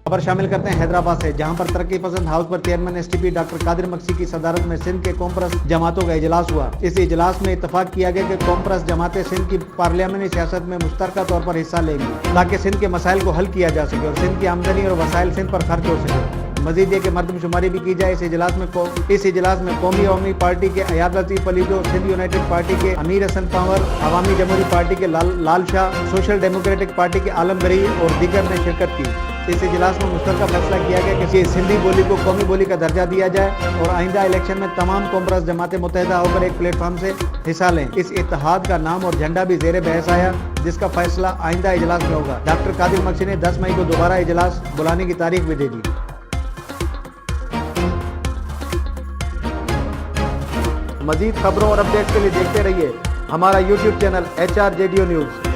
خبر شامل کرتے ہیں حیدرآباد سے، جہاں پر ترقی پسند ہاؤس پر chairman S T P doctor Qadir Magsi کی صدارت میں سندھ کے قوم پرست جماعتوں کا اجلاس ہوا۔ اس اجلاس میں اتفاق کیا گیا کہ قوم پرست جماعتیں سندھ کی پارلیمانی سیاست میں مشترکہ طور پر حصہ لیں گی تاکہ سندھ کے مسائل کو حل کیا جا سکے اور سندھ کی آمدنی اور وسائل سندھ پر خرچ ہو سکے۔ مزید یہ کہ مردم شماری بھی کی جائے۔ اس اجلاس میں قومی عوامی پارٹی کے ایاد لطیف علی جو، سندھ یونائیٹڈ پارٹی کے امیر حسن پانور، عوامی جمہوری پارٹی کے لال شاہ، سوشل ڈیموکریٹک پارٹی کے عالم گری اور دیگر نے شرکت کی۔ اس اجلاس میں مشترکہ فیصلہ کیا گیا کہ سندھی بولی کو قومی بولی کا درجہ دیا جائے اور آئندہ الیکشن میں تمام قوم پرست جماعتیں متحدہ ہو کر ایک پلیٹ فارم سے حصہ لیں۔ اس اتحاد کا نام اور جھنڈا بھی زیر بحث آیا، جس کا فیصلہ آئندہ اجلاس میں ہوگا۔ ڈاکٹر قادر مکسی نے 10 مئی کو دوبارہ اجلاس بلانے کی تاریخ بھی دے دی۔ مزید خبروں اور اپڈیٹ کے لیے دیکھتے رہیے ہمارا YouTube چینل HRJDO نیوز۔